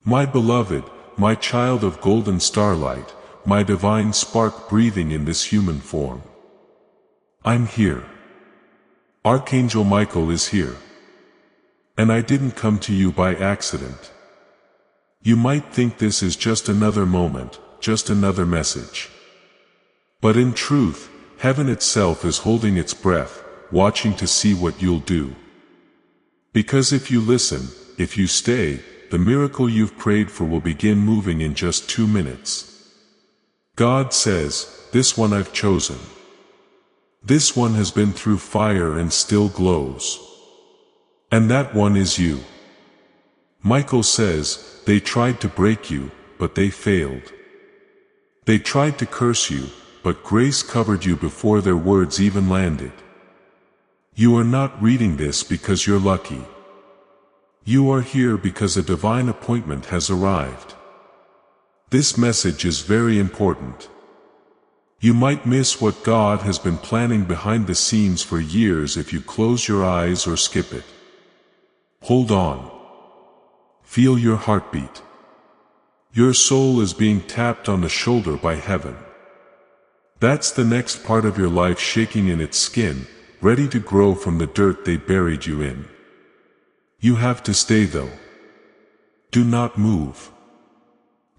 My beloved, my child of golden starlight, my divine spark breathing in this human form. I'm here. Archangel Michael is here. And I didn't come to you by accident. You might think this is just another moment, just another message. But in truth, heaven itself is holding its breath, watching to see what you'll do. Because if you listen, if you stay, the miracle you've prayed for will begin moving in just 2 minutes. God says, this one I've chosen. This one has been through fire and still glows. And that one is you. Michael says, they tried to break you, but they failed. They tried to curse you, but grace covered you before their words even landed. You are not reading this because you're lucky. You are here because a divine appointment has arrived. This message is very important. You might miss what God has been planning behind the scenes for years if you close your eyes or skip it. Hold on. Feel your heartbeat. Your soul is being tapped on the shoulder by heaven. That's the next part of your life shaking in its skin, ready to grow from the dirt they buried you in. You have to stay though. Do not move.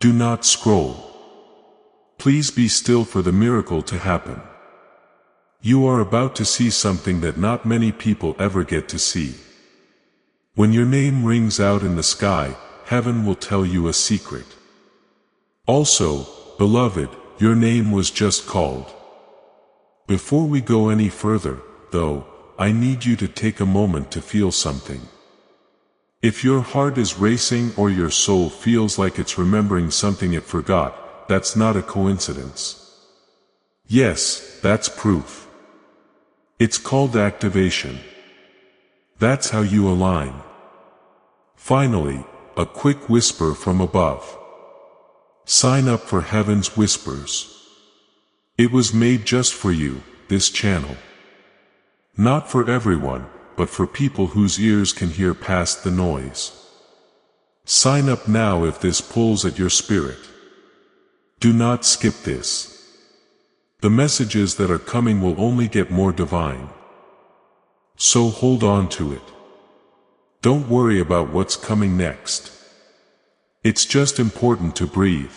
Do not scroll. Please be still for the miracle to happen. You are about to see something that not many people ever get to see. When your name rings out in the sky, heaven will tell you a secret. Also, beloved, your name was just called. Before we go any further, though, I need you to take a moment to feel something. If your heart is racing or your soul feels like it's remembering something it forgot, that's not a coincidence. Yes, that's proof. It's called activation. That's how you align. Finally, a quick whisper from above. Sign up for Heaven's Whispers. It was made just for you, this channel. Not for everyone, but for people whose ears can hear past the noise. Sign up now if this pulls at your spirit. Do not skip this. The messages that are coming will only get more divine. So hold on to it. Don't worry about what's coming next. It's just important to breathe.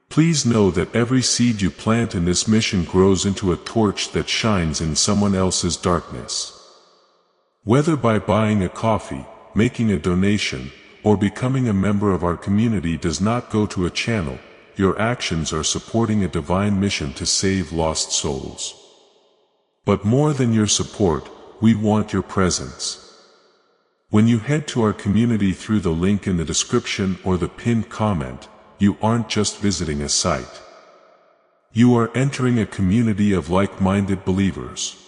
Please know that every seed you plant in this mission grows into a torch that shines in someone else's darkness. Whether by buying a coffee, making a donation, or becoming a member of our community does not go to a channel, your actions are supporting a divine mission to save lost souls. But more than your support, we want your presence. When you head to our community through the link in the description or the pinned comment, you aren't just visiting a site. You are entering a community of like-minded believers.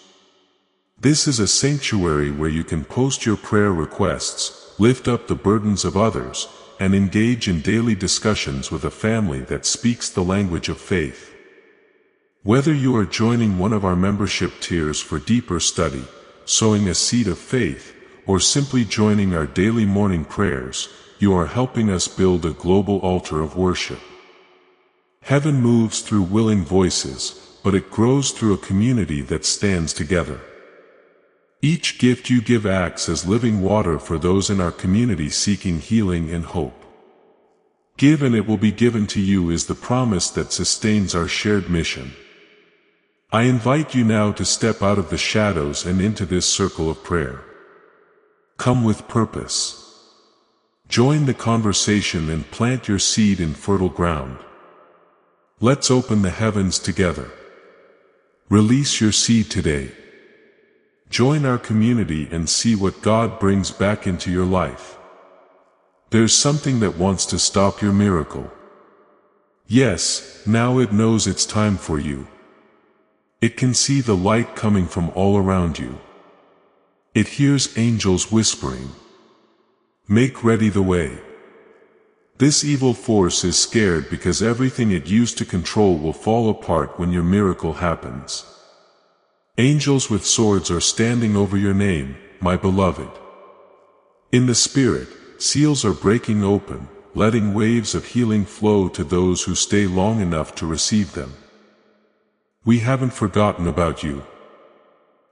This is a sanctuary where you can post your prayer requests, lift up the burdens of others, and engage in daily discussions with a family that speaks the language of faith. Whether you are joining one of our membership tiers for deeper study, sowing a seed of faith, or simply joining our daily morning prayers, you are helping us build a global altar of worship. Heaven moves through willing voices, but it grows through a community that stands together. Each gift you give acts as living water for those in our community seeking healing and hope. Give and it will be given to you is the promise that sustains our shared mission. I invite you now to step out of the shadows and into this circle of prayer. Come with purpose. Join the conversation and plant your seed in fertile ground. Let's open the heavens together. Release your seed today. Join our community and see what God brings back into your life. There's something that wants to stop your miracle. Yes, now it knows it's time for you. It can see the light coming from all around you. It hears angels whispering. Make ready the way. This evil force is scared because everything it used to control will fall apart when your miracle happens. Angels with swords are standing over your name, my beloved. In the spirit, seals are breaking open, letting waves of healing flow to those who stay long enough to receive them. We haven't forgotten about you.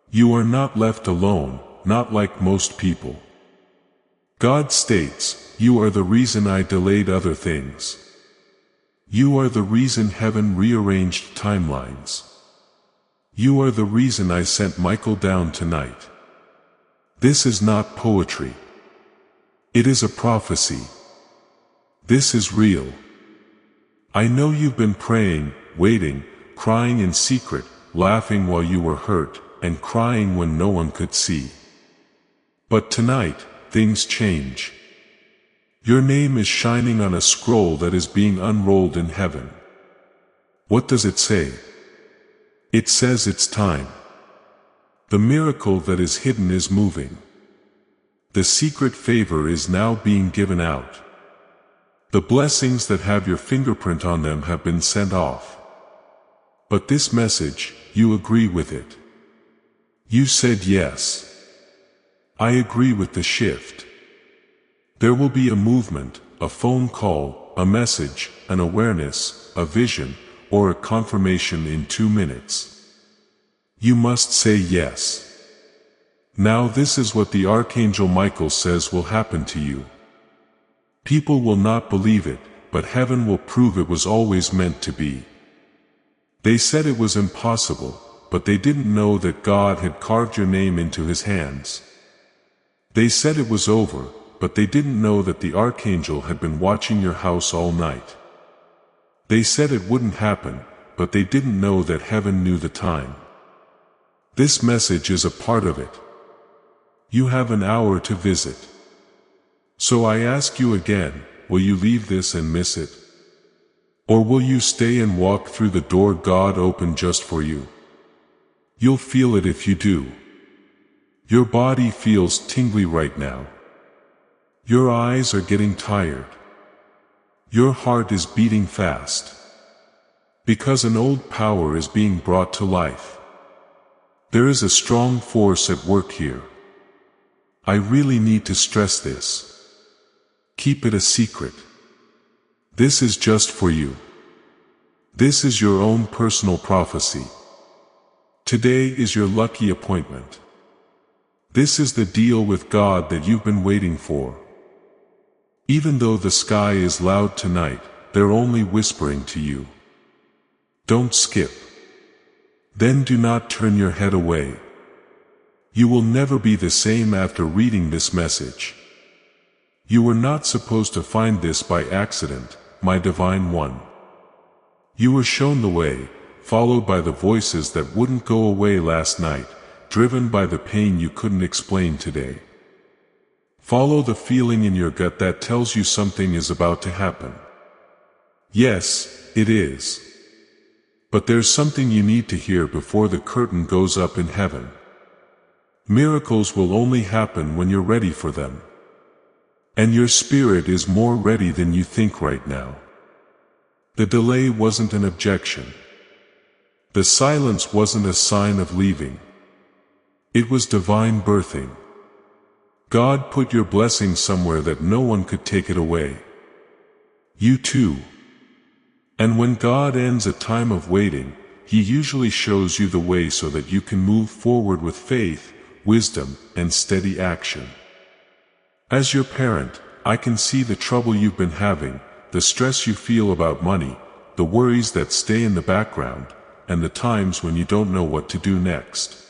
You are not left alone, not like most people. God states, "You are the reason I delayed other things. You are the reason heaven rearranged timelines. You are the reason I sent Michael down tonight." This is not poetry. It is a prophecy. This is real. I know you've been praying, waiting, crying in secret, laughing while you were hurt, and crying when no one could see. But tonight, things change. Your name is shining on a scroll that is being unrolled in heaven. What does it say? It says it's time. The miracle that is hidden is moving. The secret favor is now being given out. The blessings that have your fingerprint on them have been sent off. But this message, you agree with it. You said yes. I agree with the shift. There will be a movement, a phone call, a message, an awareness, a vision, or a confirmation in 2 minutes. You must say yes. Now this is what the Archangel Michael says will happen to you. People will not believe it, but heaven will prove it was always meant to be. They said it was impossible, but they didn't know that God had carved your name into his hands. They said it was over, but they didn't know that the Archangel had been watching your house all night. They said it wouldn't happen, but they didn't know that heaven knew the time. This message is a part of it. You have an hour to visit. So I ask you again, will you leave this and miss it? Or will you stay and walk through the door God opened just for you? You'll feel it if you do. Your body feels tingly right now. Your eyes are getting tired. Your heart is beating fast. Because an old power is being brought to life. There is a strong force at work here. I really need to stress this. Keep it a secret. This is just for you. This is your own personal prophecy. Today is your lucky appointment. This is the deal with God that you've been waiting for. Even though the sky is loud tonight, they're only whispering to you. Don't skip. Then do not turn your head away. You will never be the same after reading this message. You were not supposed to find this by accident, my Divine One. You were shown the way, followed by the voices that wouldn't go away last night, driven by the pain you couldn't explain today. Follow the feeling in your gut that tells you something is about to happen. Yes, it is. But there's something you need to hear before the curtain goes up in heaven. Miracles will only happen when you're ready for them. And your spirit is more ready than you think right now. The delay wasn't an objection. The silence wasn't a sign of leaving. It was divine birthing. God put your blessing somewhere that no one could take it away. You too. And when God ends a time of waiting, He usually shows you the way so that you can move forward with faith, wisdom, and steady action. As your parent, I can see the trouble you've been having, the stress you feel about money, the worries that stay in the background, and the times when you don't know what to do next.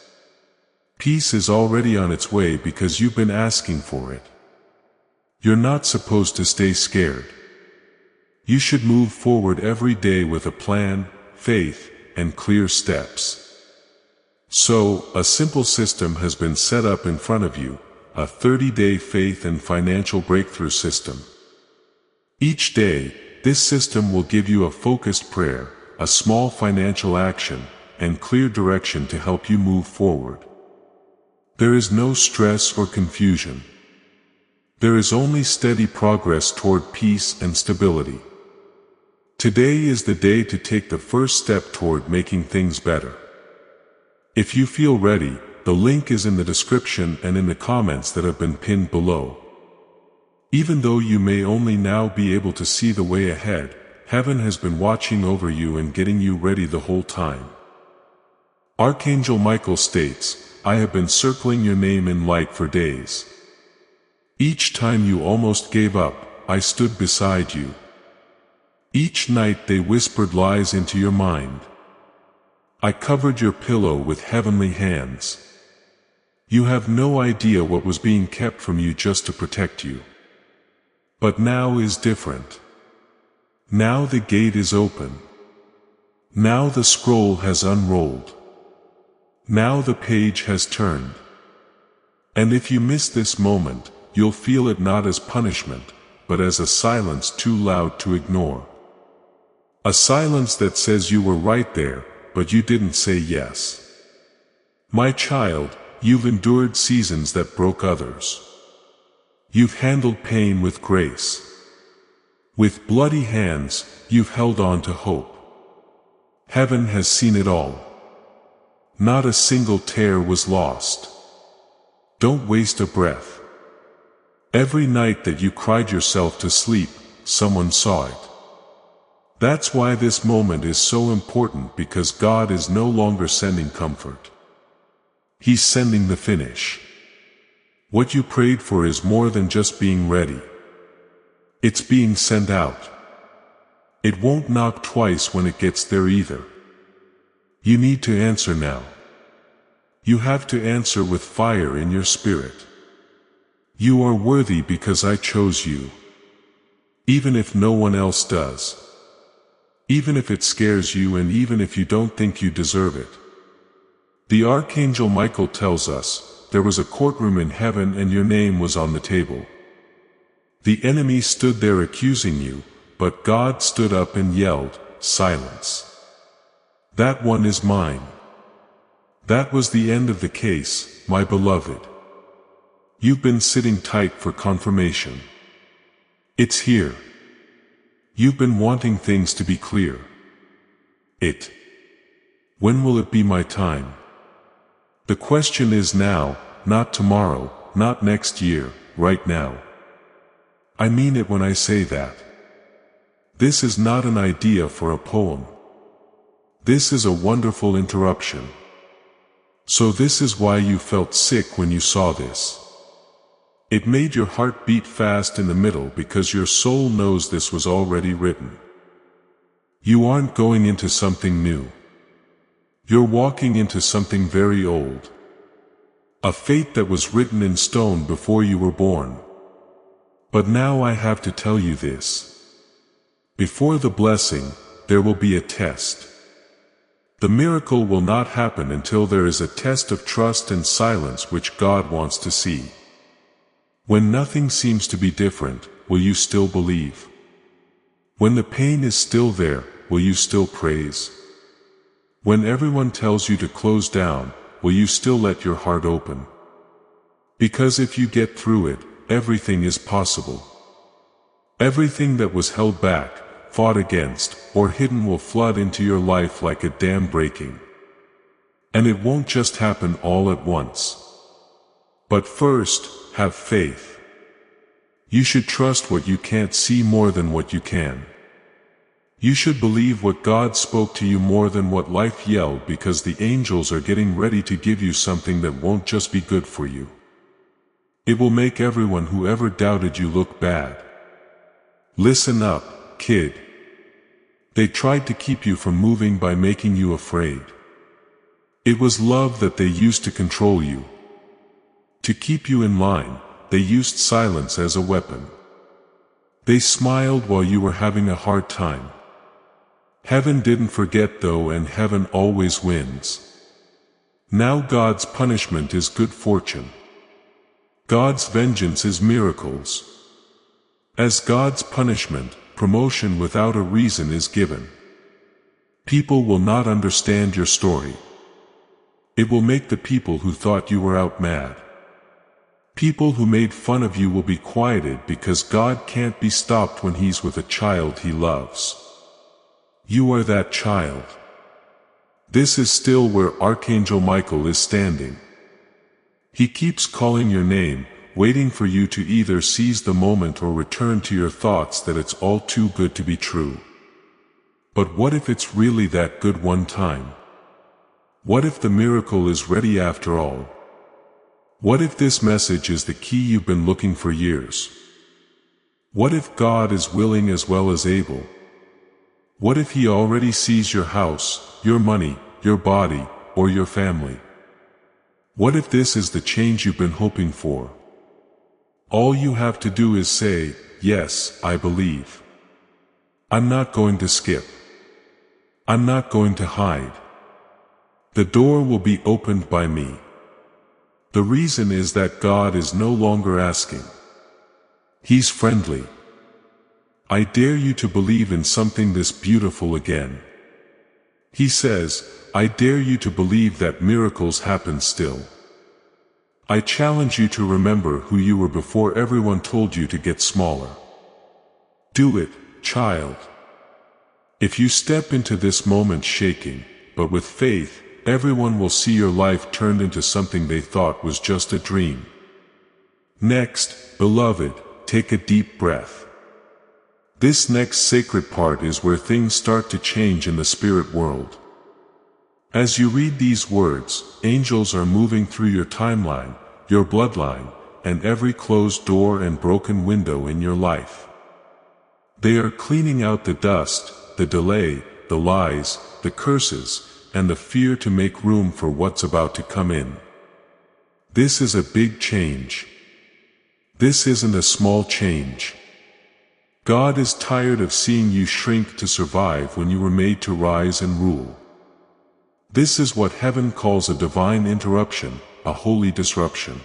Peace is already on its way because you've been asking for it. You're not supposed to stay scared. You should move forward every day with a plan, faith, and clear steps. So, a simple system has been set up in front of you, a 30-day faith and financial breakthrough system. Each day, this system will give you a focused prayer, a small financial action, and clear direction to help you move forward. There is no stress or confusion. There is only steady progress toward peace and stability. Today is the day to take the first step toward making things better. If you feel ready, the link is in the description and in the comments that have been pinned below. Even though you may only now be able to see the way ahead, heaven has been watching over you and getting you ready the whole time. Archangel Michael states, I have been circling your name in light for days. Each time you almost gave up, I stood beside you. Each night they whispered lies into your mind. I covered your pillow with heavenly hands. You have no idea what was being kept from you just to protect you. But now is different. Now the gate is open. Now the scroll has unrolled. Now the page has turned. And if you miss this moment, you'll feel it not as punishment, but as a silence too loud to ignore. A silence that says you were right there, but you didn't say yes. My child, you've endured seasons that broke others. You've handled pain with grace. With bloody hands, you've held on to hope. Heaven has seen it all. Not a single tear was lost. Don't waste a breath. Every night that you cried yourself to sleep, someone saw it. That's why this moment is so important, because God is no longer sending comfort. He's sending the finish. What you prayed for is more than just being ready. It's being sent out. It won't knock twice when it gets there either. You need to answer now. You have to answer with fire in your spirit. You are worthy because I chose you. Even if no one else does. Even if it scares you and even if you don't think you deserve it. The Archangel Michael tells us, there was a courtroom in heaven and your name was on the table. The enemy stood there accusing you, but God stood up and yelled, silence. That one is mine. That was the end of the case, my beloved. You've been sitting tight for confirmation. It's here. You've been wanting things to be clear. When will it be my time? The question is now, not tomorrow, not next year, right now. I mean it when I say that. This is not an idea for a poem. This is a wonderful interruption. So this is why you felt sick when you saw this. It made your heart beat fast in the middle because your soul knows this was already written. You aren't going into something new. You're walking into something very old. A fate that was written in stone before you were born. But now I have to tell you this. Before the blessing, there will be a test. The miracle will not happen until there is a test of trust and silence which God wants to see. When nothing seems to be different, will you still believe? When the pain is still there, will you still praise? When everyone tells you to close down, will you still let your heart open? Because if you get through it, everything is possible. Everything that was held back, fought against, or hidden will flood into your life like a dam breaking. And it won't just happen all at once. But first, have faith. You should trust what you can't see more than what you can. You should believe what God spoke to you more than what life yelled, because the angels are getting ready to give you something that won't just be good for you. It will make everyone who ever doubted you look bad. Listen up, kid. They tried to keep you from moving by making you afraid. It was love that they used to control you. To keep you in line, they used silence as a weapon. They smiled while you were having a hard time. Heaven didn't forget though, and heaven always wins. Now God's punishment is good fortune. God's vengeance is miracles. As God's punishment, promotion without a reason is given. People will not understand your story. It will make the people who thought you were out mad. People who made fun of you will be quieted, because God can't be stopped when He's with a child He loves. You are that child. This is still where Archangel Michael is standing. He keeps calling your name, waiting for you to either seize the moment or return to your thoughts that it's all too good to be true. But what if it's really that good one time? What if the miracle is ready after all? What if this message is the key you've been looking for years? What if God is willing as well as able? What if He already sees your house, your money, your body, or your family? What if this is the change you've been hoping for? All you have to do is say, "Yes, I believe. I'm not going to skip. I'm not going to hide. The door will be opened by me." The reason is that God is no longer asking. He's friendly. I dare you to believe in something this beautiful again. He says, I dare you to believe that miracles happen still. I challenge you to remember who you were before everyone told you to get smaller. Do it, child. If you step into this moment shaking, but with faith, everyone will see your life turned into something they thought was just a dream. Next, beloved, take a deep breath. This next sacred part is where things start to change in the spirit world. As you read these words, angels are moving through your timeline, your bloodline, and every closed door and broken window in your life. They are cleaning out the dust, the delay, the lies, the curses, and the fear to make room for what's about to come in. This is a big change. This isn't a small change. God is tired of seeing you shrink to survive when you were made to rise and rule. This is what heaven calls a divine interruption, a holy disruption.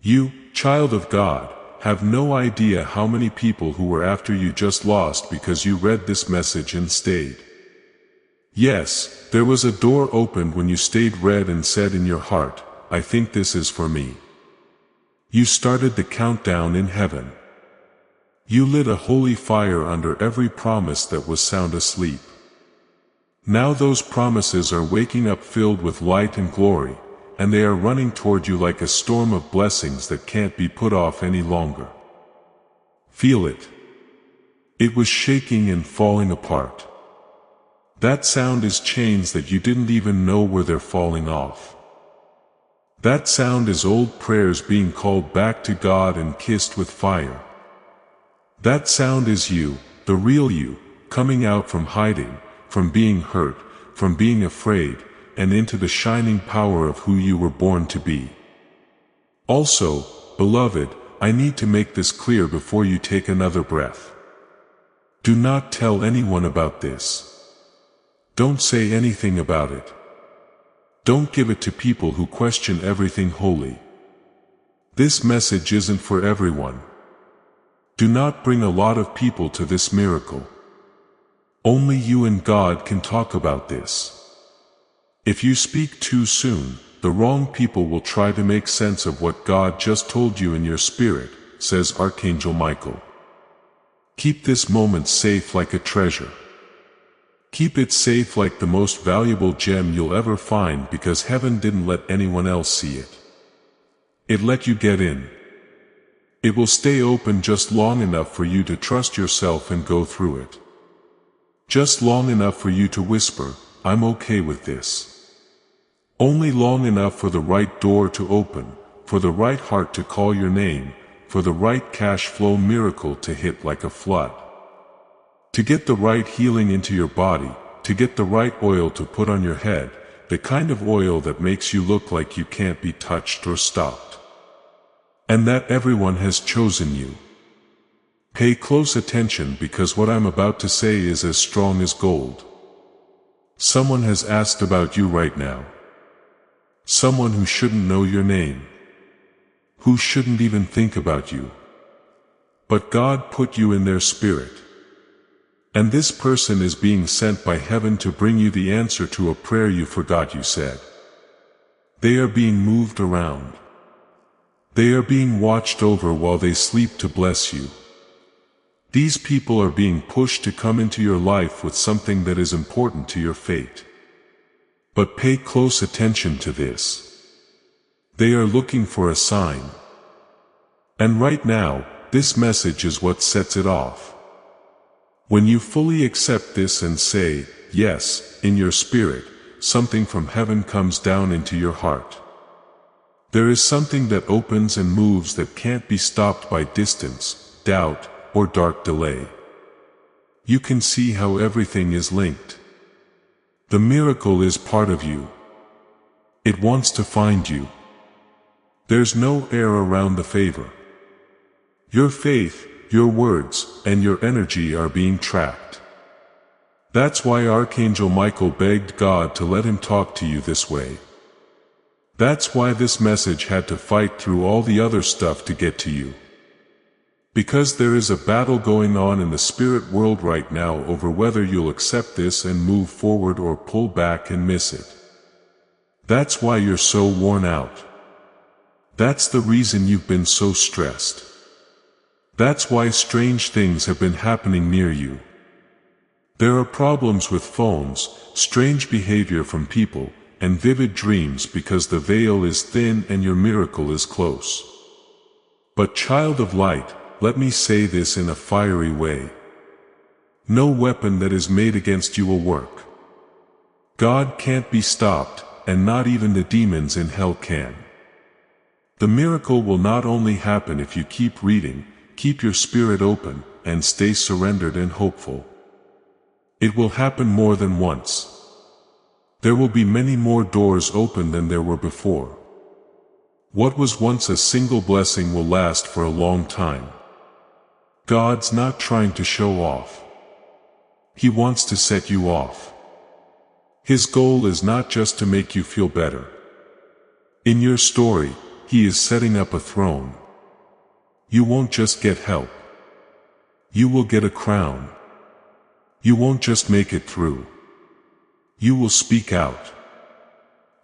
You, child of God, have no idea how many people who were after you just lost because you read this message and stayed. Yes, there was a door opened when you stayed read and said in your heart, I think this is for me. You started the countdown in heaven. You lit a holy fire under every promise that was sound asleep. Now those promises are waking up filled with light and glory, and they are running toward you like a storm of blessings that can't be put off any longer. Feel it. It was shaking and falling apart. That sound is chains that you didn't even know where they're falling off. That sound is old prayers being called back to God and kissed with fire. That sound is you, the real you, coming out from hiding, from being hurt, from being afraid, and into the shining power of who you were born to be. Also, beloved, I need to make this clear before you take another breath. Do not tell anyone about this. Don't say anything about it. Don't give it to people who question everything holy. This message isn't for everyone. Do not bring a lot of people to this miracle. Only you and God can talk about this. If you speak too soon, the wrong people will try to make sense of what God just told you in your spirit, says Archangel Michael. Keep this moment safe like a treasure. Keep it safe like the most valuable gem you'll ever find because heaven didn't let anyone else see it. It let you get in. It will stay open just long enough for you to trust yourself and go through it. Just long enough for you to whisper, I'm okay with this. Only long enough for the right door to open, for the right heart to call your name, for the right cash flow miracle to hit like a flood. To get the right healing into your body, to get the right oil to put on your head, the kind of oil that makes you look like you can't be touched or stopped. And that everyone has chosen you. Pay close attention because what I'm about to say is as strong as gold. Someone has asked about you right now. Someone who shouldn't know your name. Who shouldn't even think about you. But God put you in their spirit. And this person is being sent by heaven to bring you the answer to a prayer you forgot you said. They are being moved around. They are being watched over while they sleep to bless you. These people are being pushed to come into your life with something that is important to your fate. But pay close attention to this. They are looking for a sign. And right now, this message is what sets it off. When you fully accept this and say, yes, in your spirit, something from heaven comes down into your heart. There is something that opens and moves that can't be stopped by distance, doubt, or dark delay. You can see how everything is linked. The miracle is part of you. It wants to find you. There's no air around the favor. Your faith, your words, and your energy are being tracked. That's why Archangel Michael begged God to let him talk to you this way. That's why this message had to fight through all the other stuff to get to you. Because there is a battle going on in the spirit world right now over whether you'll accept this and move forward or pull back and miss it. That's why you're so worn out. That's the reason you've been so stressed. That's why strange things have been happening near you. There are problems with phones, strange behavior from people, and vivid dreams because the veil is thin and your miracle is close. But child of light, let me say this in a fiery way. No weapon that is made against you will work. God can't be stopped, and not even the demons in hell can. The miracle will not only happen if you keep reading, keep your spirit open, and stay surrendered and hopeful. It will happen more than once. There will be many more doors open than there were before. What was once a single blessing will last for a long time. God's not trying to show off. He wants to set you off. His goal is not just to make you feel better. In your story, He is setting up a throne. You won't just get help. You will get a crown. You won't just make it through. You will speak out.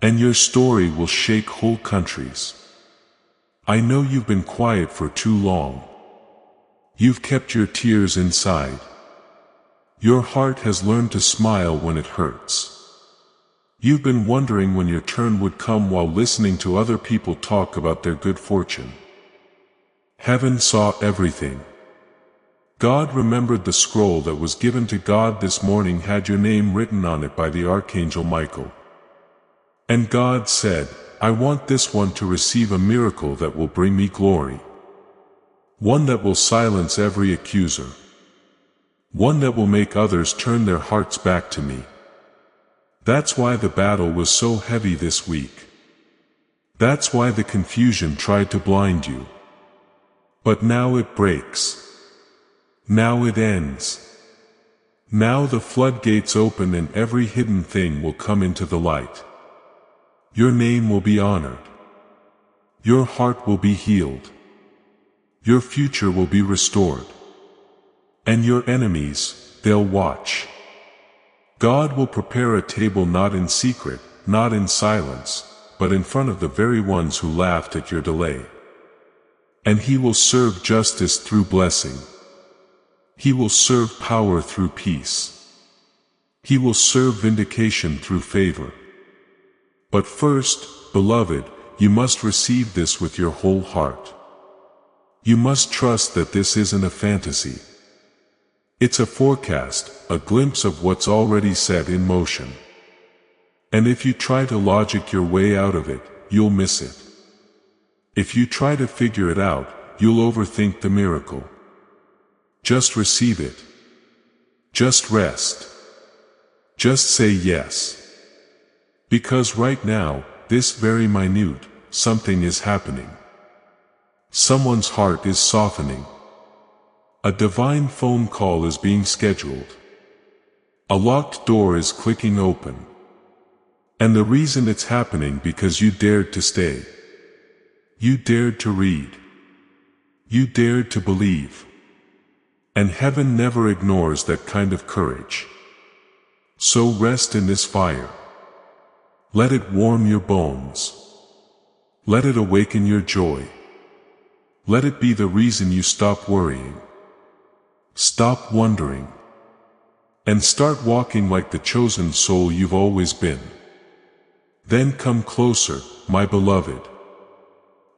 And your story will shake whole countries. I know you've been quiet for too long. You've kept your tears inside. Your heart has learned to smile when it hurts. You've been wondering when your turn would come while listening to other people talk about their good fortune. Heaven saw everything. God remembered the scroll that was given to God this morning had your name written on it by the Archangel Michael. And God said, I want this one to receive a miracle that will bring me glory. One that will silence every accuser. One that will make others turn their hearts back to me. That's why the battle was so heavy this week. That's why the confusion tried to blind you. But now it breaks. Now it ends. Now the floodgates open and every hidden thing will come into the light. Your name will be honored. Your heart will be healed. Your future will be restored. And your enemies, they'll watch. God will prepare a table not in secret, not in silence, but in front of the very ones who laughed at your delay. And He will serve justice through blessing. He will serve power through peace. He will serve vindication through favor. But first, beloved, you must receive this with your whole heart. You must trust that this isn't a fantasy. It's a forecast, a glimpse of what's already set in motion. And if you try to logic your way out of it, you'll miss it. If you try to figure it out, you'll overthink the miracle. Just receive it. Just rest. Just say yes. Because right now, this very minute, something is happening. Someone's heart is softening. A divine phone call is being scheduled. A locked door is clicking open. And the reason it's happening because you dared to stay. You dared to read. You dared to believe. And heaven never ignores that kind of courage. So rest in this fire. Let it warm your bones. Let it awaken your joy. Let it be the reason you stop worrying. Stop wondering. And start walking like the chosen soul you've always been. Then come closer, my beloved.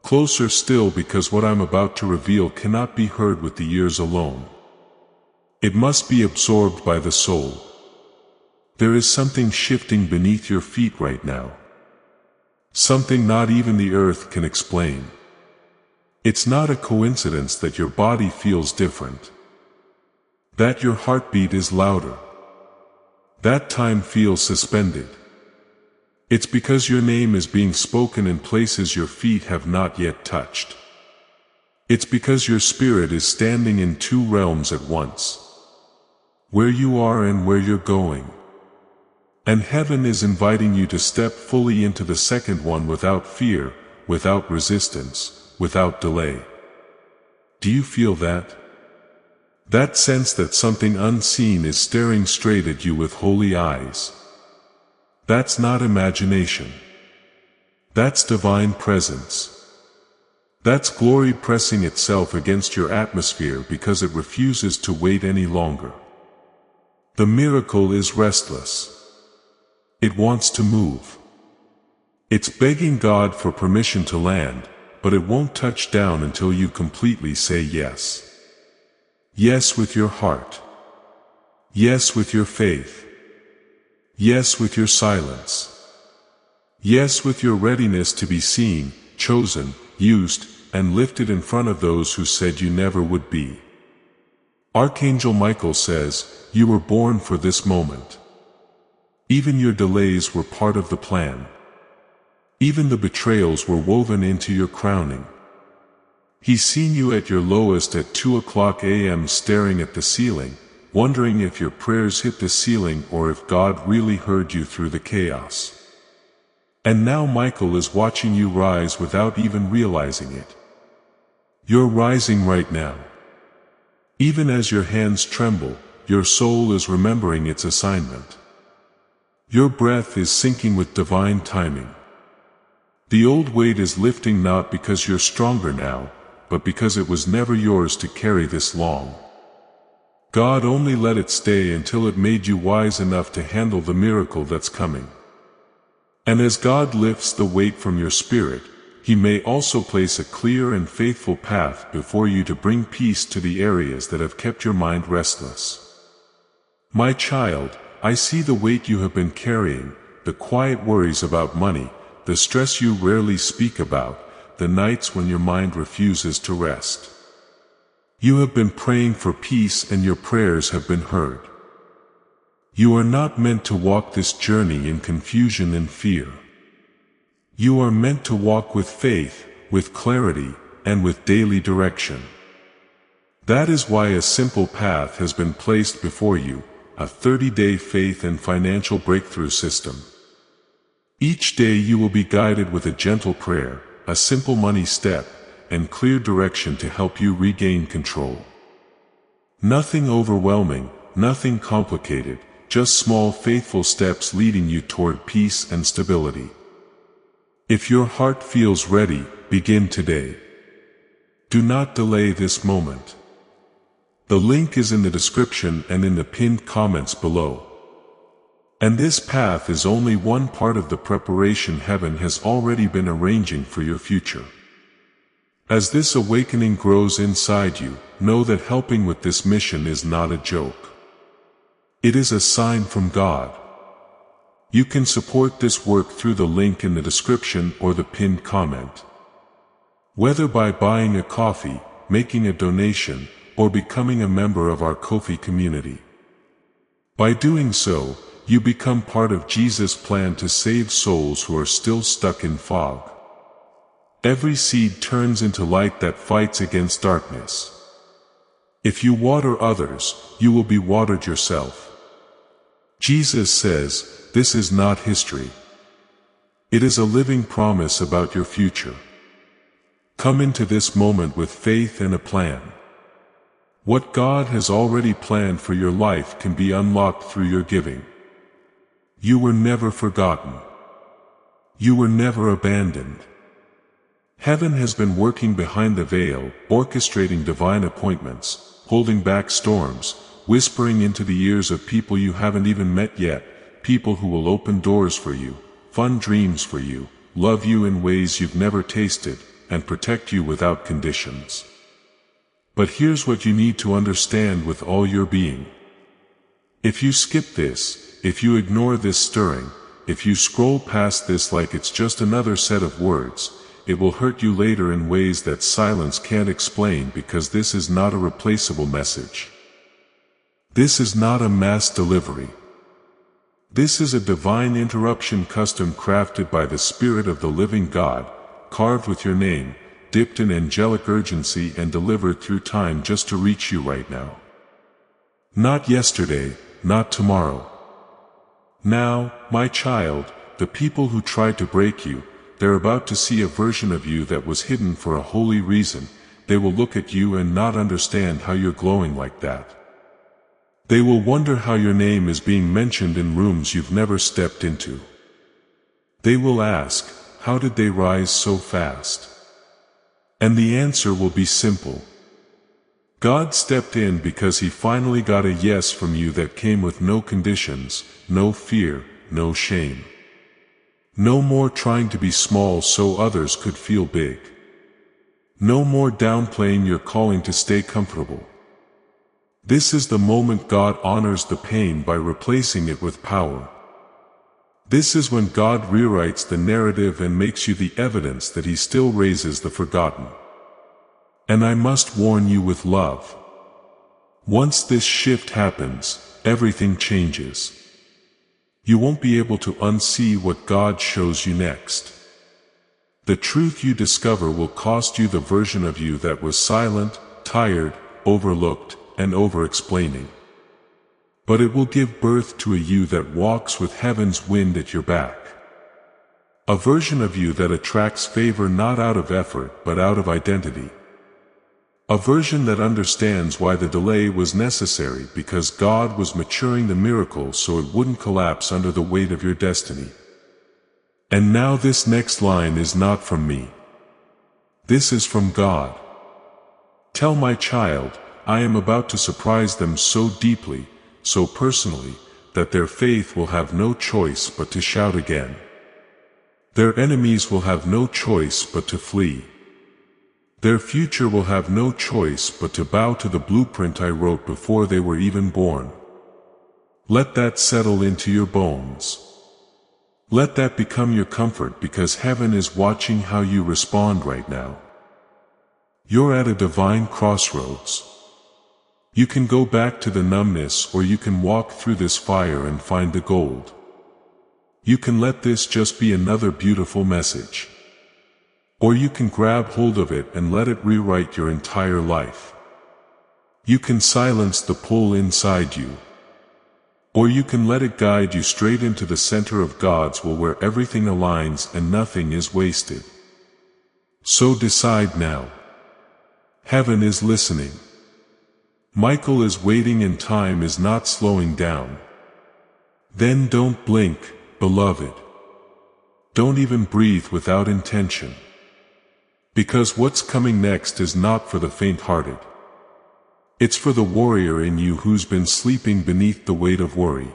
Closer still, because what I'm about to reveal cannot be heard with the ears alone. It must be absorbed by the soul. There is something shifting beneath your feet right now. Something not even the earth can explain. It's not a coincidence that your body feels different. That your heartbeat is louder. That time feels suspended. It's because your name is being spoken in places your feet have not yet touched. It's because your spirit is standing in two realms at once. Where you are and where you're going. And heaven is inviting you to step fully into the second one without fear, without resistance, without delay. Do you feel that? That sense that something unseen is staring straight at you with holy eyes. That's not imagination. That's divine presence. That's glory pressing itself against your atmosphere because it refuses to wait any longer. The miracle is restless. It wants to move. It's begging God for permission to land, but it won't touch down until you completely say yes. Yes with your heart. Yes with your faith. Yes with your silence. Yes with your readiness to be seen, chosen, used, and lifted in front of those who said you never would be. Archangel Michael says, you were born for this moment. Even your delays were part of the plan. Even the betrayals were woven into your crowning. He's seen you at your lowest at 2:00 a.m. staring at the ceiling, wondering if your prayers hit the ceiling or if God really heard you through the chaos. And now Michael is watching you rise without even realizing it. You're rising right now. Even as your hands tremble, your soul is remembering its assignment. Your breath is syncing with divine timing. The old weight is lifting not because you're stronger now, but because it was never yours to carry this long. God only let it stay until it made you wise enough to handle the miracle that's coming. And as God lifts the weight from your spirit, He may also place a clear and faithful path before you to bring peace to the areas that have kept your mind restless. My child, I see the weight you have been carrying, the quiet worries about money, the stress you rarely speak about, the nights when your mind refuses to rest. You have been praying for peace and your prayers have been heard. You are not meant to walk this journey in confusion and fear. You are meant to walk with faith, with clarity, and with daily direction. That is why a simple path has been placed before you, a 30-day faith and financial breakthrough system. Each day you will be guided with a gentle prayer, a simple money step, and clear direction to help you regain control. Nothing overwhelming, nothing complicated, just small faithful steps leading you toward peace and stability. If your heart feels ready, begin today. Do not delay this moment. The link is in the description and in the pinned comments below. And this path is only one part of the preparation heaven has already been arranging for your future. As this awakening grows inside you, know that helping with this mission is not a joke. It is a sign from God. You can support this work through the link in the description or the pinned comment. Whether by buying a coffee, making a donation, or becoming a member of our Ko-fi community. By doing so, you become part of Jesus' plan to save souls who are still stuck in fog. Every seed turns into light that fights against darkness. If you water others, you will be watered yourself. Jesus says, this is not history. It is a living promise about your future. Come into this moment with faith and a plan. What God has already planned for your life can be unlocked through your giving. You were never forgotten. You were never abandoned. Heaven has been working behind the veil, orchestrating divine appointments, holding back storms, whispering into the ears of people you haven't even met yet, people who will open doors for you, fund dreams for you, love you in ways you've never tasted, and protect you without conditions. But here's what you need to understand with all your being. If you skip this, if you ignore this stirring, if you scroll past this like it's just another set of words, it will hurt you later in ways that silence can't explain, because this is not a replaceable message. This is not a mass delivery. This is a divine interruption, custom crafted by the Spirit of the living God, carved with your name, dipped in angelic urgency, and delivered through time just to reach you right now. Not yesterday, not tomorrow. Now, my child, the people who tried to break you, they're about to see a version of you that was hidden for a holy reason. They will look at you and not understand how you're glowing like that. They will wonder how your name is being mentioned in rooms you've never stepped into. They will ask, how did they rise so fast? And the answer will be simple. God stepped in because He finally got a yes from you that came with no conditions, no fear, no shame. No more trying to be small so others could feel big. No more downplaying your calling to stay comfortable. This is the moment God honors the pain by replacing it with power. This is when God rewrites the narrative and makes you the evidence that He still raises the forgotten. And I must warn you with love. Once this shift happens, everything changes. You won't be able to unsee what God shows you next. The truth you discover will cost you the version of you that was silent, tired, overlooked, and over-explaining. But it will give birth to a you that walks with heaven's wind at your back. A version of you that attracts favor not out of effort but out of identity. A version that understands why the delay was necessary, because God was maturing the miracle so it wouldn't collapse under the weight of your destiny. And now this next line is not from me. This is from God. Tell my child, I am about to surprise them so deeply, so personally, that their faith will have no choice but to shout again. Their enemies will have no choice but to flee. Their future will have no choice but to bow to the blueprint I wrote before they were even born. Let that settle into your bones. Let that become your comfort, because heaven is watching how you respond right now. You're at a divine crossroads. You can go back to the numbness, or you can walk through this fire and find the gold. You can let this just be another beautiful message. Or you can grab hold of it and let it rewrite your entire life. You can silence the pull inside you. Or you can let it guide you straight into the center of God's will, where everything aligns and nothing is wasted. So decide now. Heaven is listening. Michael is waiting and time is not slowing down. Then don't blink, beloved. Don't even breathe without intention. Because what's coming next is not for the faint-hearted. It's for the warrior in you who's been sleeping beneath the weight of worry.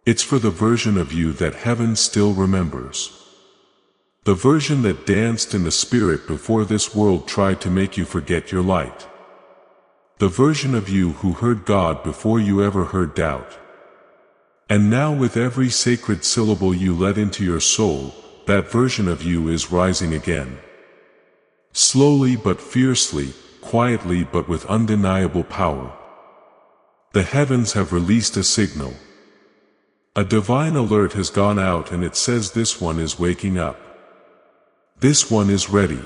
It's for the version of you that heaven still remembers. The version that danced in the spirit before this world tried to make you forget your light. The version of you who heard God before you ever heard doubt. And now, with every sacred syllable you let into your soul, that version of you is rising again. Slowly but fiercely, quietly but with undeniable power. The heavens have released a signal. A divine alert has gone out, and it says this one is waking up. This one is ready.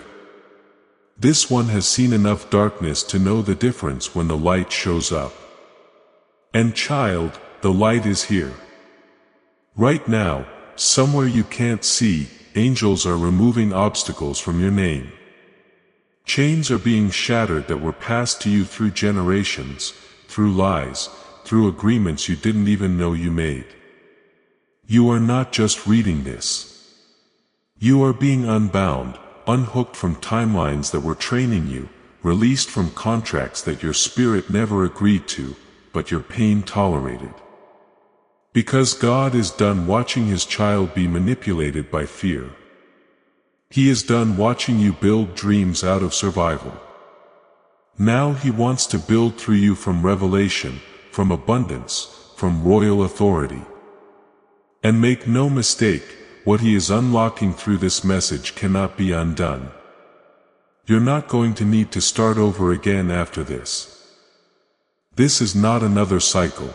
This one has seen enough darkness to know the difference when the light shows up. And child, the light is here. Right now, somewhere you can't see, angels are removing obstacles from your name. Chains are being shattered that were passed to you through generations, through lies, through agreements you didn't even know you made. You are not just reading this. You are being unbound, unhooked from timelines that were training you, released from contracts that your spirit never agreed to, but your pain tolerated. Because God is done watching His child be manipulated by fear. He is done watching you build dreams out of survival. Now he wants to build through you from revelation, from abundance, from royal authority. And make no mistake, what he is unlocking through this message cannot be undone. You're not going to need to start over again after this. This is not another cycle.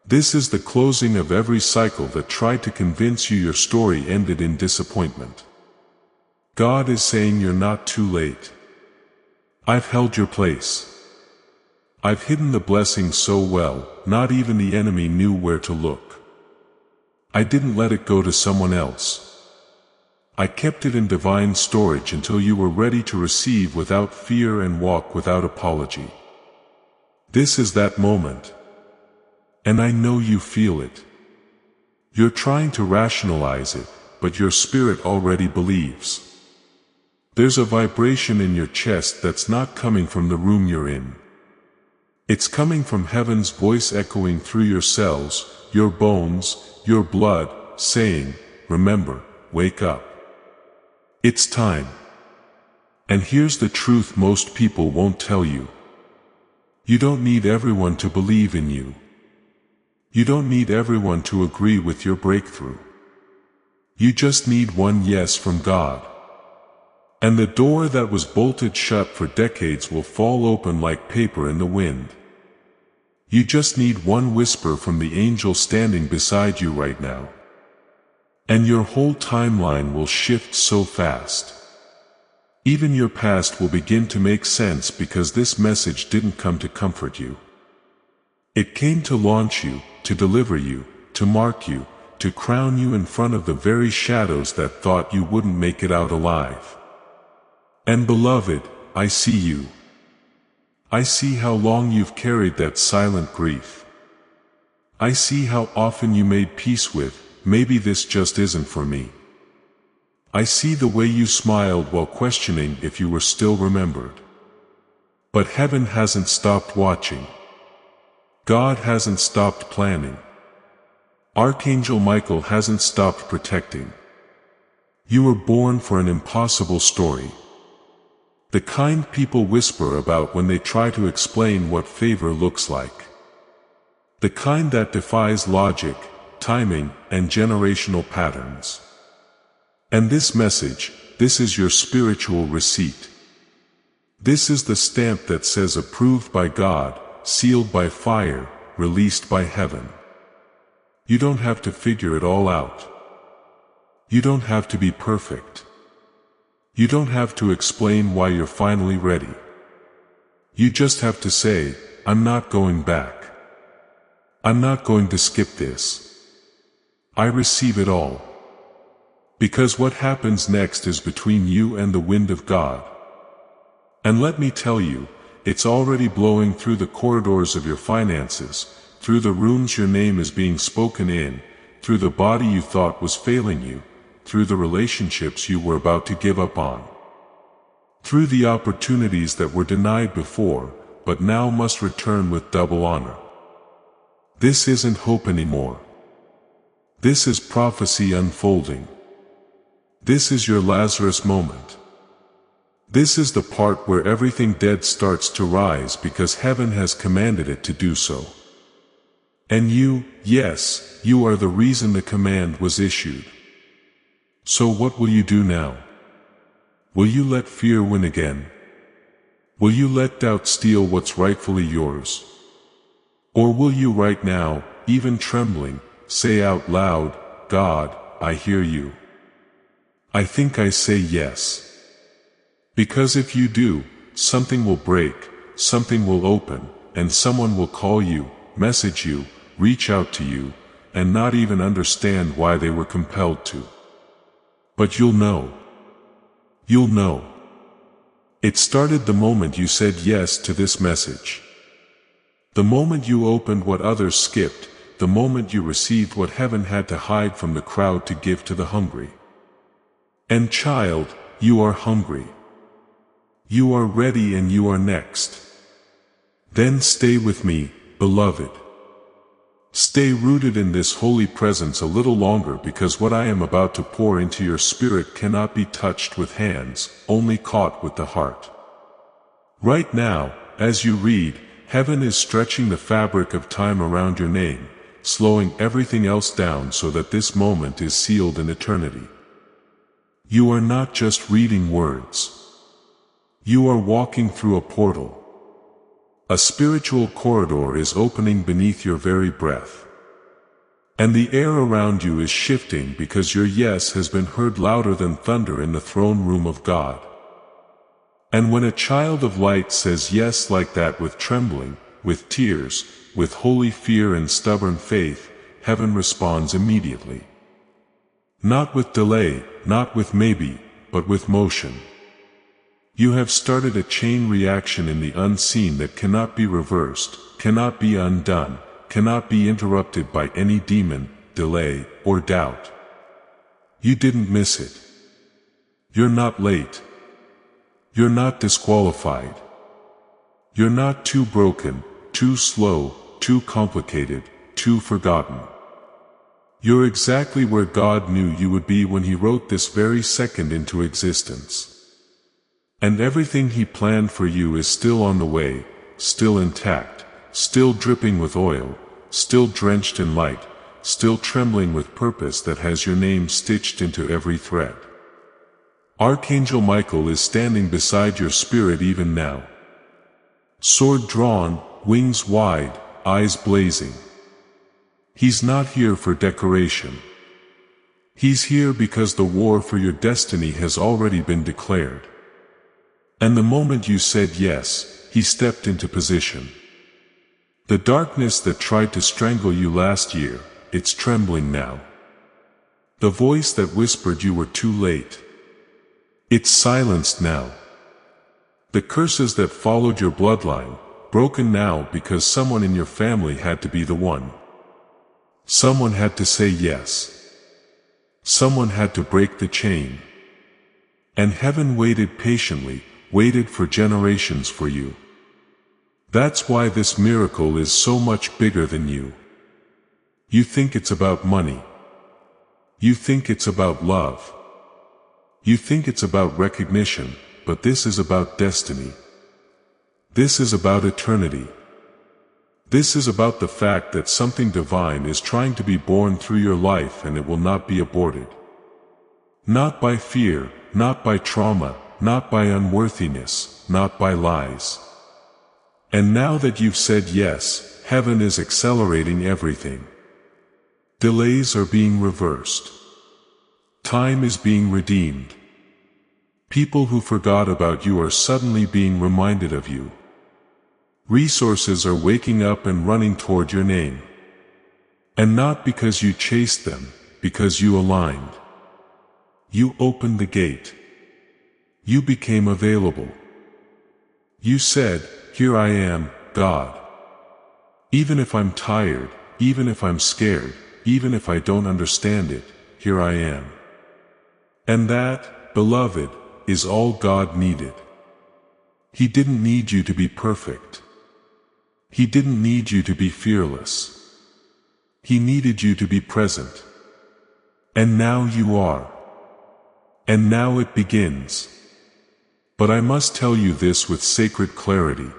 This is the closing of every cycle that tried to convince you your story ended in disappointment. God is saying you're not too late. I've held your place. I've hidden the blessing so well, not even the enemy knew where to look. I didn't let it go to someone else. I kept it in divine storage until you were ready to receive without fear and walk without apology. This is that moment. And I know you feel it. You're trying to rationalize it, but your spirit already believes. There's a vibration in your chest that's not coming from the room you're in. It's coming from heaven's voice echoing through your cells, your bones, your blood, saying, remember, wake up. It's time. And here's the truth most people won't tell you. You don't need everyone to believe in you. You don't need everyone to agree with your breakthrough. You just need one yes from God. And the door that was bolted shut for decades will fall open like paper in the wind. You just need one whisper from the angel standing beside you right now. And your whole timeline will shift so fast. Even your past will begin to make sense because this message didn't come to comfort you. It came to launch you, to deliver you, to mark you, to crown you in front of the very shadows that thought you wouldn't make it out alive. And beloved, I see you. I see how long you've carried that silent grief. I see how often you made peace with, maybe this just isn't for me. I see the way you smiled while questioning if you were still remembered. But heaven hasn't stopped watching. God hasn't stopped planning. Archangel Michael hasn't stopped protecting. You were born for an impossible story. The kind people whisper about when they try to explain what favor looks like. The kind that defies logic, timing, and generational patterns. And this message, this is your spiritual receipt. This is the stamp that says approved by God, sealed by fire, released by heaven. You don't have to figure it all out. You don't have to be perfect. You don't have to explain why you're finally ready. You just have to say, I'm not going back. I'm not going to skip this. I receive it all. Because what happens next is between you and the wind of God. And let me tell you, it's already blowing through the corridors of your finances, through the rooms your name is being spoken in, through the body you thought was failing you, through the relationships you were about to give up on. Through the opportunities that were denied before, but now must return with double honor. This isn't hope anymore. This is prophecy unfolding. This is your Lazarus moment. This is the part where everything dead starts to rise because heaven has commanded it to do so. And you, yes, you are the reason the command was issued. So what will you do now? Will you let fear win again? Will you let doubt steal what's rightfully yours? Or will you right now, even trembling, say out loud, God, I hear you. I think I say yes. Because if you do, something will break, something will open, and someone will call you, message you, reach out to you, and not even understand why they were compelled to. But you'll know. You'll know. It started the moment you said yes to this message. The moment you opened what others skipped, the moment you received what heaven had to hide from the crowd to give to the hungry. And child, you are hungry. You are ready and you are next. Then stay with me, beloved. Stay rooted in this holy presence a little longer, because what I am about to pour into your spirit cannot be touched with hands, only caught with the heart. Right now, as you read, heaven is stretching the fabric of time around your name, slowing everything else down so that this moment is sealed in eternity. You are not just reading words. You are walking through a portal. A spiritual corridor is opening beneath your very breath. And the air around you is shifting because your yes has been heard louder than thunder in the throne room of God. And when a child of light says yes like that, with trembling, with tears, with holy fear and stubborn faith, heaven responds immediately. Not with delay, not with maybe, but with motion. You have started a chain reaction in the unseen that cannot be reversed, cannot be undone, cannot be interrupted by any demon, delay, or doubt. You didn't miss it. You're not late. You're not disqualified. You're not too broken, too slow, too complicated, too forgotten. You're exactly where God knew you would be when He wrote this very second into existence. And everything He planned for you is still on the way, still intact, still dripping with oil, still drenched in light, still trembling with purpose that has your name stitched into every thread. Archangel Michael is standing beside your spirit even now. Sword drawn, wings wide, eyes blazing. He's not here for decoration. He's here because the war for your destiny has already been declared. And the moment you said yes, He stepped into position. The darkness that tried to strangle you last year, it's trembling now. The voice that whispered you were too late, it's silenced now. The curses that followed your bloodline, broken now because someone in your family had to be the one. Someone had to say yes. Someone had to break the chain. And heaven waited patiently, waited for generations for you. That's why this miracle is so much bigger than you. You think it's about money. You think it's about love. You think it's about recognition, but this is about destiny. This is about eternity. This is about the fact that something divine is trying to be born through your life, and it will not be aborted. Not by fear, not by trauma, not by unworthiness, not by lies. And now that you've said yes, heaven is accelerating everything. Delays are being reversed. Time is being redeemed. People who forgot about you are suddenly being reminded of you. Resources are waking up and running toward your name. And not because you chased them, because you aligned. You opened the gate. You became available. You said, "Here I am, God. Even if I'm tired, even if I'm scared, even if I don't understand it, here I am." And that, beloved, is all God needed. He didn't need you to be perfect. He didn't need you to be fearless. He needed you to be present. And now you are. And now it begins. But I must tell you this with sacred clarity.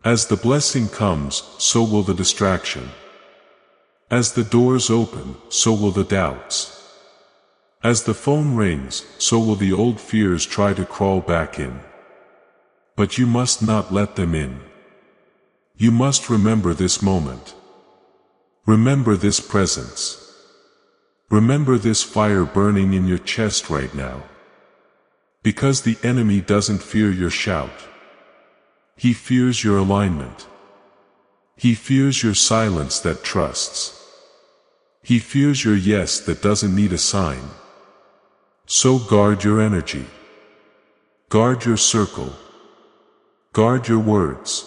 As the blessing comes, so will the distraction. As the doors open, so will the doubts. As the phone rings, so will the old fears try to crawl back in. But you must not let them in. You must remember this moment. Remember this presence. Remember this fire burning in your chest right now. Because the enemy doesn't fear your shout. He fears your alignment. He fears your silence that trusts. He fears your yes that doesn't need a sign. So guard your energy. Guard your circle. Guard your words.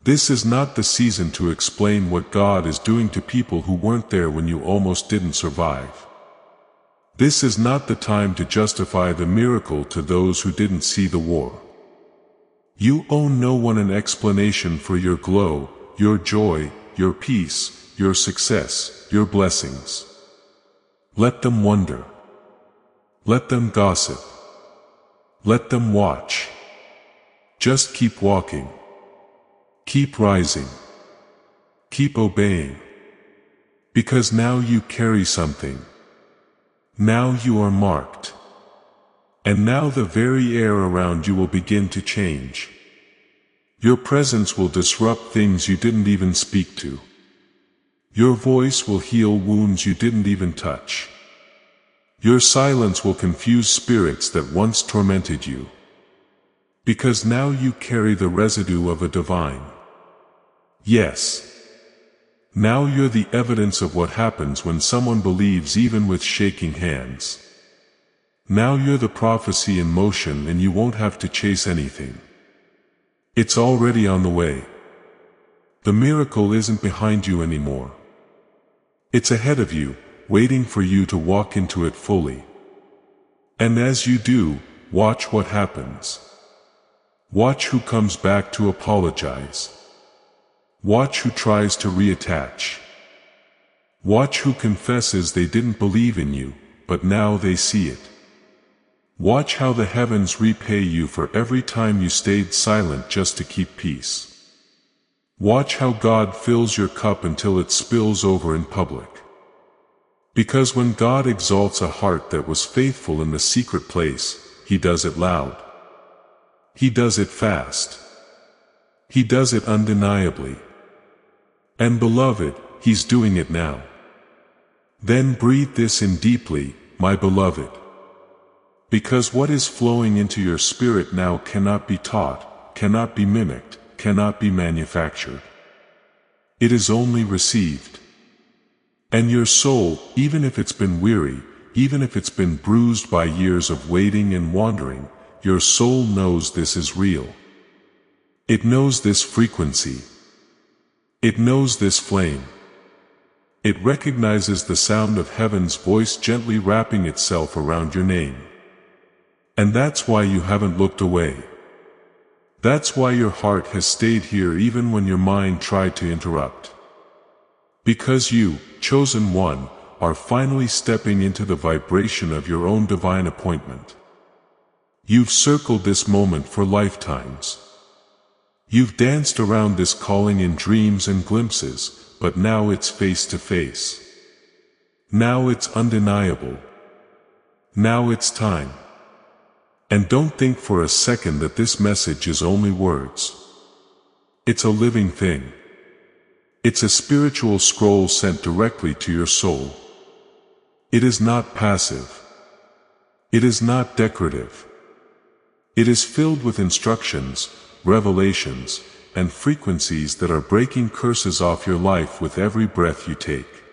This is not the season to explain what God is doing to people who weren't there when you almost didn't survive. This is not the time to justify the miracle to those who didn't see the war. You owe no one an explanation for your glow, your joy, your peace, your success, your blessings. Let them wonder. Let them gossip. Let them watch. Just keep walking. Keep rising. Keep obeying. Because now you carry something. Now you are marked. And now the very air around you will begin to change. Your presence will disrupt things you didn't even speak to. Your voice will heal wounds you didn't even touch. Your silence will confuse spirits that once tormented you. Because now you carry the residue of a divine. Yes. Now you're the evidence of what happens when someone believes even with shaking hands. Now you're the prophecy in motion and you won't have to chase anything. It's already on the way. The miracle isn't behind you anymore. It's ahead of you, waiting for you to walk into it fully. And as you do, watch what happens. Watch who comes back to apologize. Watch who tries to reattach. Watch who confesses they didn't believe in you, but now they see it. Watch how the heavens repay you for every time you stayed silent just to keep peace. Watch how God fills your cup until it spills over in public. Because when God exalts a heart that was faithful in the secret place, He does it loud. He does it fast. He does it undeniably. And beloved, He's doing it now. Then breathe this in deeply, my beloved. Because what is flowing into your spirit now cannot be taught, cannot be mimicked, cannot be manufactured. It is only received. And your soul, even if it's been weary, even if it's been bruised by years of waiting and wandering, your soul knows this is real. It knows this frequency. It knows this flame. It recognizes the sound of heaven's voice gently wrapping itself around your name. And that's why you haven't looked away. That's why your heart has stayed here even when your mind tried to interrupt. Because you, chosen one, are finally stepping into the vibration of your own divine appointment. You've circled this moment for lifetimes. You've danced around this calling in dreams and glimpses, but now it's face to face. Now it's undeniable. Now it's time. And don't think for a second that this message is only words. It's a living thing. It's a spiritual scroll sent directly to your soul. It is not passive. It is not decorative. It is filled with instructions, revelations, and frequencies that are breaking curses off your life with every breath you take.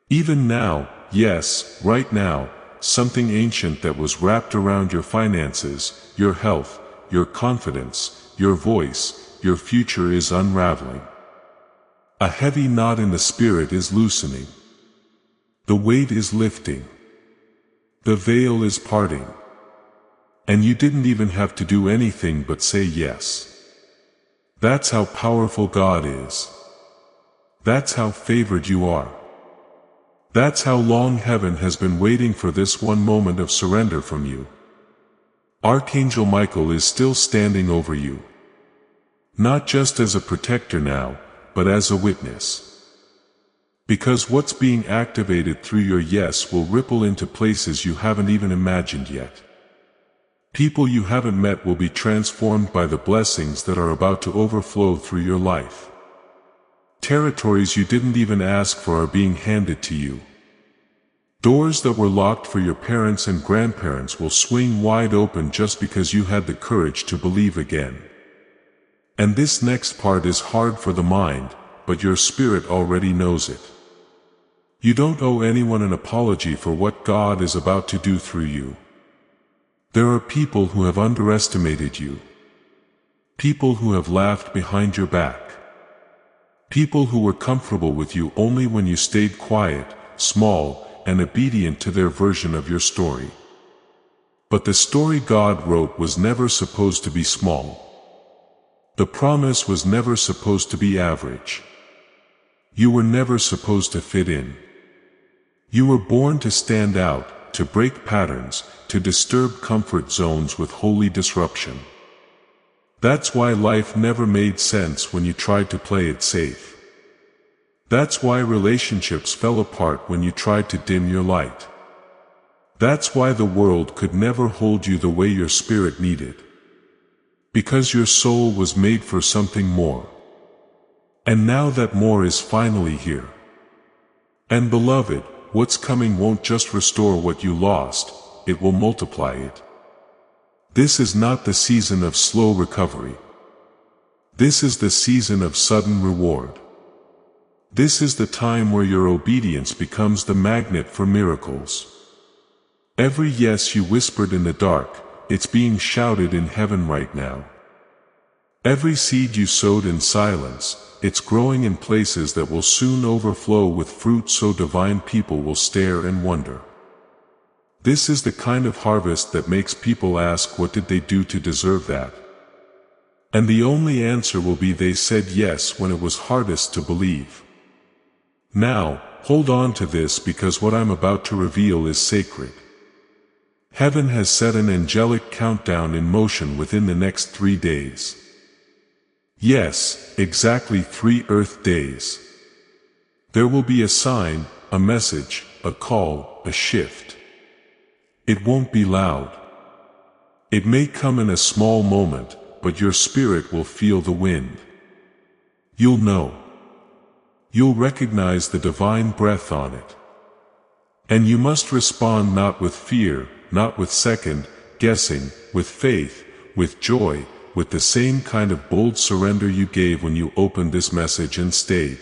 Even now, yes, right now, something ancient that was wrapped around your finances, your health, your confidence, your voice, your future is unraveling. A heavy knot in the spirit is loosening. The weight is lifting. The veil is parting. And you didn't even have to do anything but say yes. That's how powerful God is. That's how favored you are. That's how long heaven has been waiting for this one moment of surrender from you. Archangel Michael is still standing over you. Not just as a protector now, but as a witness. Because what's being activated through your yes will ripple into places you haven't even imagined yet. People you haven't met will be transformed by the blessings that are about to overflow through your life. Territories you didn't even ask for are being handed to you. Doors that were locked for your parents and grandparents will swing wide open just because you had the courage to believe again. And this next part is hard for the mind, but your spirit already knows it. You don't owe anyone an apology for what God is about to do through you. There are people who have underestimated you. People who have laughed behind your back. People who were comfortable with you only when you stayed quiet, small, and obedient to their version of your story. But the story God wrote was never supposed to be small. The promise was never supposed to be average. You were never supposed to fit in. You were born to stand out, to break patterns, to disturb comfort zones with holy disruption. That's why life never made sense when you tried to play it safe. That's why relationships fell apart when you tried to dim your light. That's why the world could never hold you the way your spirit needed. Because your soul was made for something more. And now that more is finally here. And beloved, what's coming won't just restore what you lost, it will multiply it. This is not the season of slow recovery. This is the season of sudden reward. This is the time where your obedience becomes the magnet for miracles. Every yes you whispered in the dark, it's being shouted in heaven right now. Every seed you sowed in silence, it's growing in places that will soon overflow with fruit so divine people will stare and wonder. This is the kind of harvest that makes people ask, what did they do to deserve that? And the only answer will be, they said yes when it was hardest to believe. Now, hold on to this, because what I'm about to reveal is sacred. Heaven has set an angelic countdown in motion within the next 3 days. Yes, exactly 3 Earth days. There will be a sign, a message, a call, a shift. It won't be loud. It may come in a small moment, but your spirit will feel the wind. You'll know. You'll recognize the divine breath on it. And you must respond not with fear, not with second guessing, with faith, with joy, with the same kind of bold surrender you gave when you opened this message and stayed.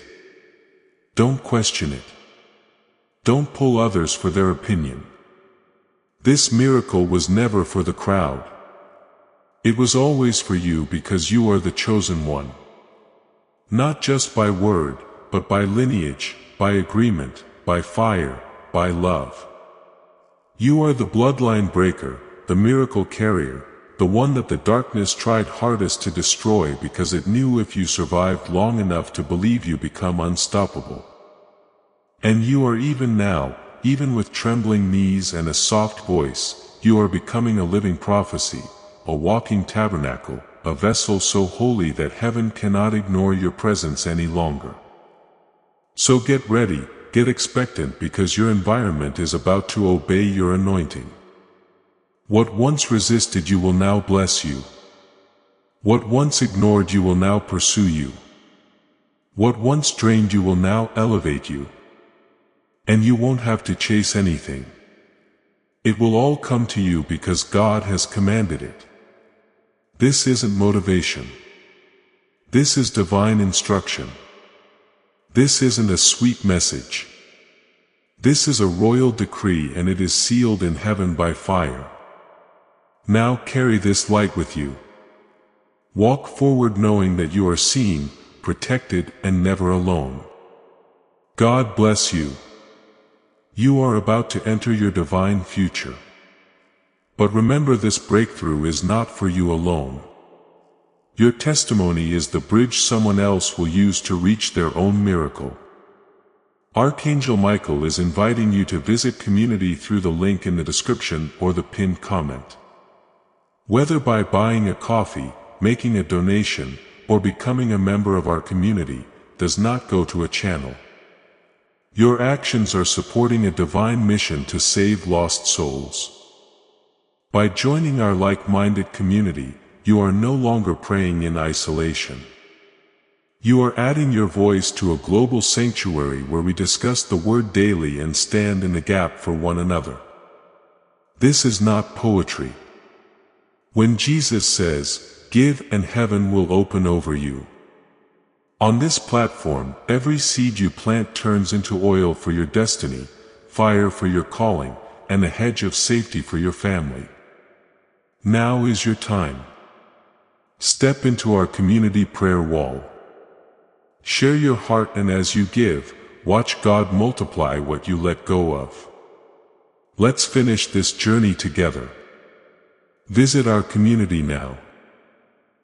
Don't question it. Don't pull others for their opinion. This miracle was never for the crowd. It was always for you, because you are the chosen one. Not just by word, but by lineage, by agreement, by fire, by love. You are the bloodline breaker, the miracle carrier, the one that the darkness tried hardest to destroy, because it knew if you survived long enough to believe, you become unstoppable. And you are, even now, even with trembling knees and a soft voice, you are becoming a living prophecy, a walking tabernacle, a vessel so holy that heaven cannot ignore your presence any longer. So get ready, get expectant, because your environment is about to obey your anointing. What once resisted you will now bless you. What once ignored you will now pursue you. What once drained you will now elevate you. And you won't have to chase anything. It will all come to you because God has commanded it. This isn't motivation. This is divine instruction. This isn't a sweet message. This is a royal decree, and it is sealed in heaven by fire. Now carry this light with you. Walk forward knowing that you are seen, protected, and never alone. God bless you. You are about to enter your divine future. But remember, this breakthrough is not for you alone. Your testimony is the bridge someone else will use to reach their own miracle. Archangel Michael is inviting you to visit community through the link in the description or the pinned comment. Whether by buying a coffee, making a donation, or becoming a member of our community, does not go to a channel. Your actions are supporting a divine mission to save lost souls. By joining our like-minded community, you are no longer praying in isolation. You are adding your voice to a global sanctuary where we discuss the Word daily and stand in the gap for one another. This is not poetry. When Jesus says, "Give and heaven will open over you." On this platform, every seed you plant turns into oil for your destiny, fire for your calling, and a hedge of safety for your family. Now is your time. Step into our community prayer wall. Share your heart, and as you give, watch God multiply what you let go of. Let's finish this journey together. Visit our community now.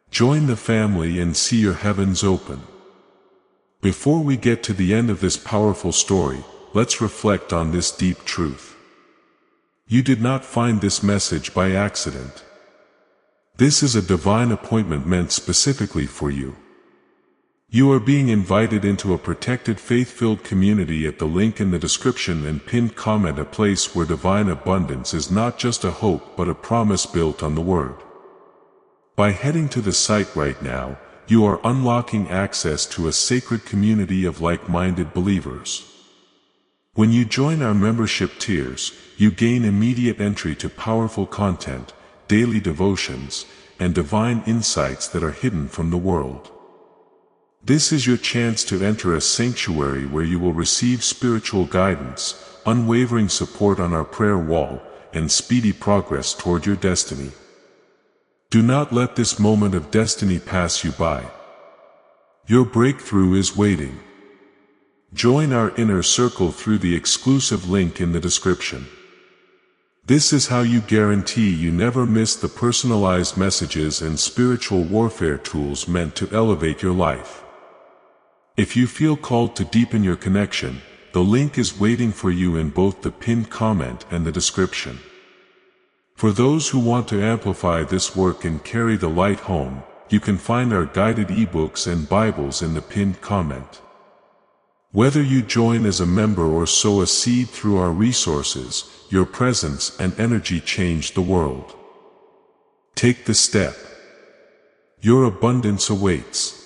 Join the family and see your heavens open. Before we get to the end of this powerful story, let's reflect on this deep truth. You did not find this message by accident. This is a divine appointment meant specifically for you. You are being invited into a protected faith-filled community at the link in the description and pinned comment, a place where divine abundance is not just a hope but a promise built on the Word. By heading to the site right now, you are unlocking access to a sacred community of like-minded believers. When you join our membership tiers, you gain immediate entry to powerful content, daily devotions, and divine insights that are hidden from the world. This is your chance to enter a sanctuary where you will receive spiritual guidance, unwavering support on our prayer wall, and speedy progress toward your destiny. Do not let this moment of destiny pass you by. Your breakthrough is waiting. Join our inner circle through the exclusive link in the description. This is how you guarantee you never miss the personalized messages and spiritual warfare tools meant to elevate your life. If you feel called to deepen your connection, the link is waiting for you in both the pinned comment and the description. For those who want to amplify this work and carry the light home, you can find our guided ebooks and Bibles in the pinned comment. Whether you join as a member or sow a seed through our resources, your presence and energy change the world. Take the step. Your abundance awaits.